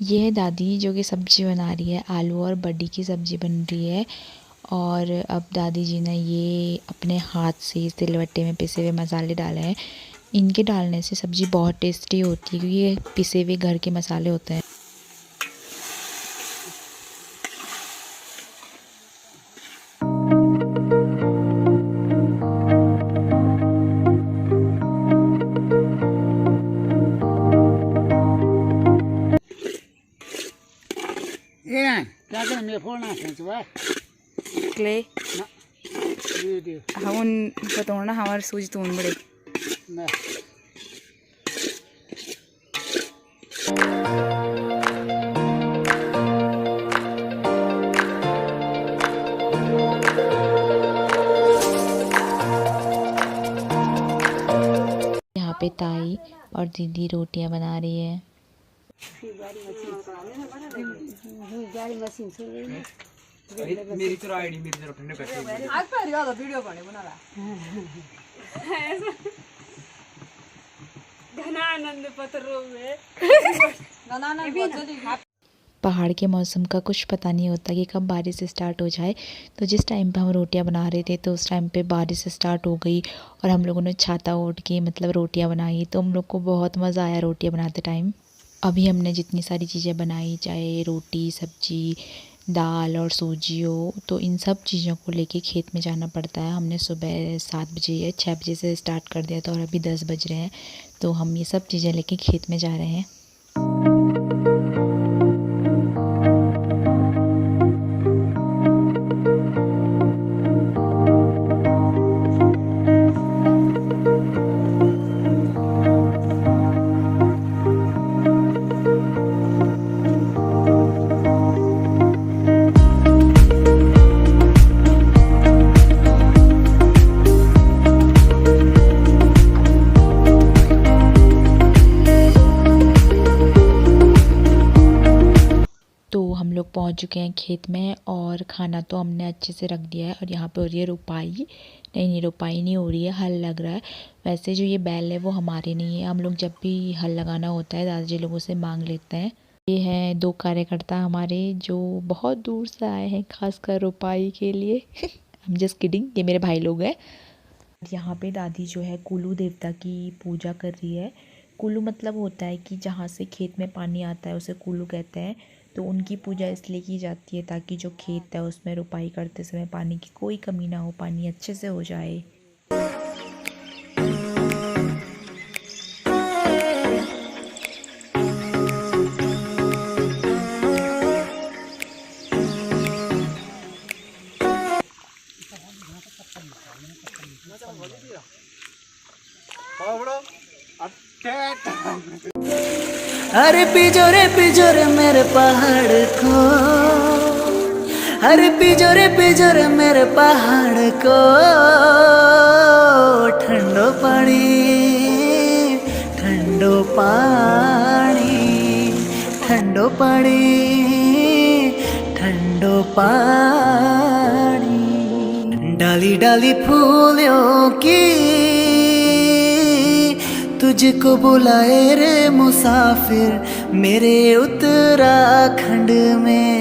ये है दादी जो कि सब्जी बना रही है, आलू और बड़ी की सब्जी बन रही है। और अब दादी जी ने ये अपने हाथ से सिलवट्टे में पिसे हुए मसाले डाले हैं। इनके डालने से सब्ज़ी बहुत टेस्टी होती है क्योंकि ये पिसे हुए घर के मसाले होते हैं। क्ले हवन बताना हमारे सूझ तो बड़े यहाँ पे ताई और दीदी रोटियां बना रही है। मेरी तो आईडी मेरी तरफ ने करती है आज पर यार वीडियो बना रहा घनानंद पत्रों में घनानंद पहाड़ के मौसम का कुछ पता नहीं होता कि कब बारिश स्टार्ट हो जाए। तो जिस टाइम पे हम रोटियां बना रहे थे तो उस टाइम पे बारिश स्टार्ट हो गई और हम लोगों ने छाता ओढ़ के मतलब रोटियां बनाई। तो हम लोग को बहुत मज़ा आया रोटियां बनाते टाइम। अभी हमने जितनी सारी चीज़ें बनाई, चाहे रोटी, सब्जी, दाल और सूजी हो, तो इन सब चीज़ों को लेके खेत में जाना पड़ता है। हमने सुबह 7 बजे या 6 बजे से स्टार्ट कर दिया था और अभी 10 बज रहे हैं। तो हम ये सब चीज़ें लेके खेत में जा रहे हैं। तो हम लोग पहुंच चुके हैं खेत में और खाना तो हमने अच्छे से रख दिया है। और यहाँ पे हो रही है रुपाई। नहीं, रुपाई नहीं हो रही है, हल लग रहा है। वैसे जो ये बैल है वो हमारे नहीं है, हम लोग जब भी हल लगाना होता है दादाजी लोगों से मांग लेते हैं। ये हैं 2 कार्यकर्ता हमारे जो बहुत दूर से आए हैं खासकर रुपाई के लिए। हम जस्ट किडिंग, ये मेरे भाई लोग हैं। यहाँ पे दादी जो है कुल्लू देवता की पूजा कर रही है। कुल्लू मतलब होता है कि जहाँ से खेत में पानी आता है उसे कुल्लू कहते हैं। तो उनकी पूजा इसलिए की जाती है ताकि जो खेत है उसमें रुपाई करते समय पानी की कोई कमी ना हो, पानी अच्छे से हो जाए। अरे पिजोरे मेरे पहाड़ को, अरे पिजोरे मेरे पहाड़ को, ठंडो पानी ठंडो पानी ठंडो पानी ठंडो पानी, डाली डाली फूलों की तुझको बुलाए रे मुसाफिर मेरे उत्तराखंड में।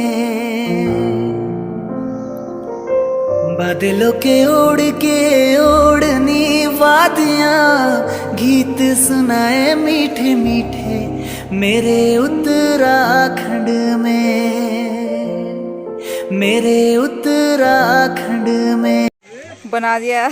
बादलों के ओढ़नी वादियाँ गीत सुनाए मीठे मीठे मेरे उत्तराखंड में, मेरे उत्तराखंड में। बना दिया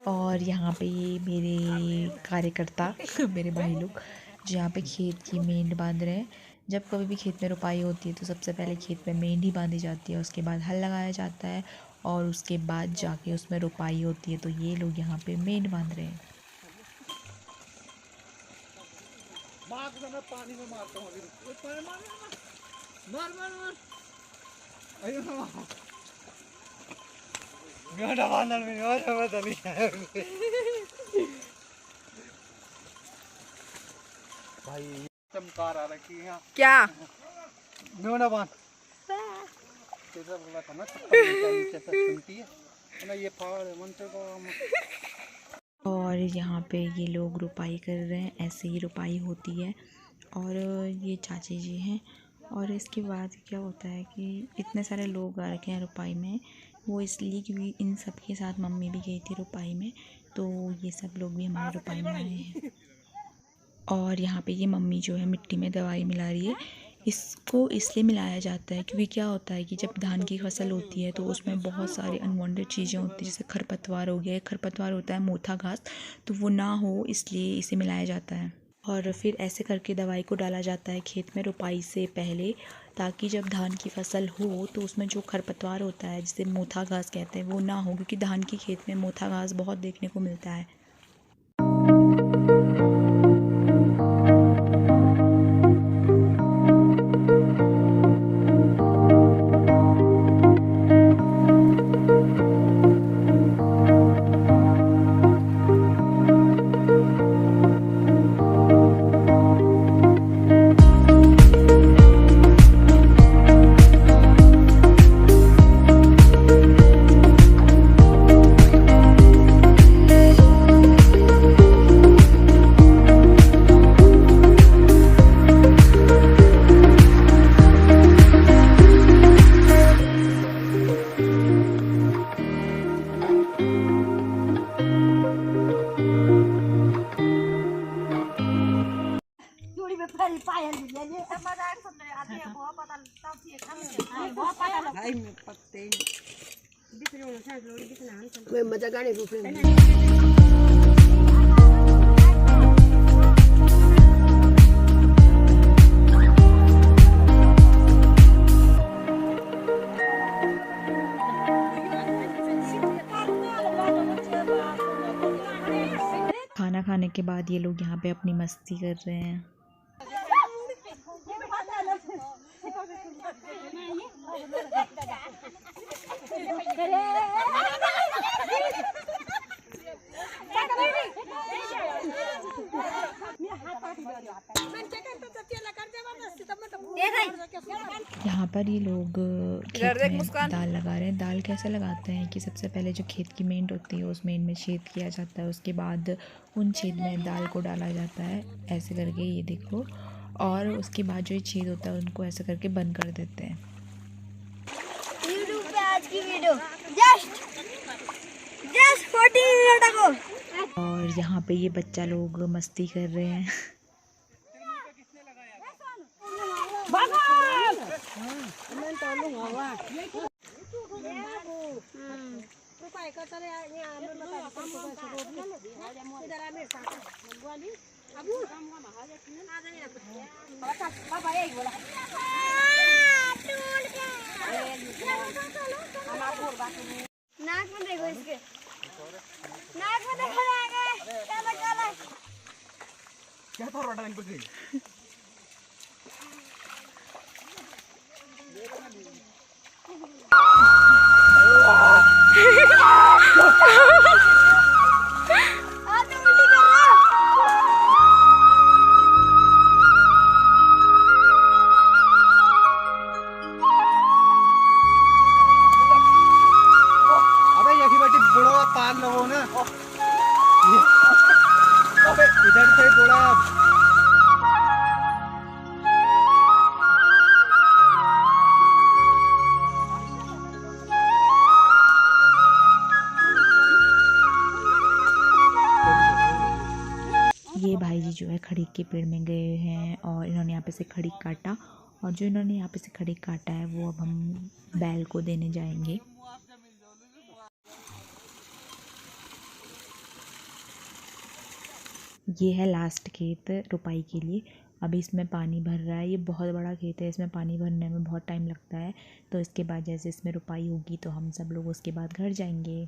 और यहाँ पे ये मेरे कार्यकर्ता मेरे भाई लोग जो यहाँ पे खेत की मेंढ बांध रहे हैं। जब कभी भी खेत में रुपाई होती है तो सबसे पहले खेत में मेंढ ही बांधी जाती है, उसके बाद हल लगाया जाता है और उसके बाद जाके उसमें रुपाई होती है। तो ये लोग यहाँ पे मेंढ बांध रहे हैं। पानी में मारता हूँ मार मार मार मेरा बांधल में और बदली भाई चमकार आ रखी है क्या मेरा बांध कैसा बोला था ना नीचे से सुनती है ना ये फाड़ मनते को और यहाँ पे ये लोग रुपाई कर रहे हैं, ऐसे ही रुपाई होती है। और ये चाची जी हैं। और इसके बाद क्या होता है कि इतने सारे लोग आ रखे हैं रुपाई में, वो इसलिए क्योंकि इन सब के साथ मम्मी भी गई थी रुपाई में, तो ये सब लोग भी हमारे रुपाई में आए हैं। और यहाँ पे ये मम्मी जो है मिट्टी में दवाई मिला रही है। इसको इसलिए मिलाया जाता है क्योंकि क्या होता है कि जब धान की फसल होती है तो उसमें बहुत सारी अनवांटेड चीज़ें होती हैं, जैसे खरपतवार हो गया, एक खरपतवार होता है मोथा घास, तो वो ना हो इसलिए इसे मिलाया जाता है। और फिर ऐसे करके दवाई को डाला जाता है खेत में रुपाई से पहले, ताकि जब धान की फसल हो तो उसमें जो खरपतवार होता है जिसे मोथा घास कहते हैं वो ना हो, क्योंकि धान की खेत में मोथा घास बहुत देखने को मिलता है। मजा गाने रूप खाना खाने के बाद ये लोग यहाँ पे अपनी मस्ती कर रहे हैं। यहाँ पर ये लोग खेत में दाल लगा रहे हैं। दाल कैसे लगाते हैं कि सबसे पहले जो खेत की मेंड होती है उस मेंड में छेद किया जाता है, उसके बाद उन छेद में दाल को डाला जाता है ऐसे करके, ये देखो। और उसके बाद जो ये छेद होता है उनको ऐसे करके बंद कर देते हैं। यूट्यूब पे आज की वीडियो जस्ट 14 मिनट अगो। और यहाँ पे ये बच्चा लोग मस्ती कर रहे हैं। नाक में देखो, इसके नाक में देखो, काला काला क्या था रोटा इनको से लगो ना अबे इधर से बोला ये भाई जी जो है खड़ीक के पेड़ में गए हैं और इन्होंने यहाँ पे से खड़ीक काटा, और जो इन्होंने यहाँ पे से खड़ीक काटा है वो अब हम बैल को देने जाएंगे। ये है लास्ट खेत रुपाई के लिए। अभी इसमें पानी भर रहा है, ये बहुत बड़ा खेत है, इसमें पानी भरने में बहुत टाइम लगता है। तो इसके बाद जैसे इसमें रुपाई होगी तो हम सब लोग उसके बाद घर जाएंगे।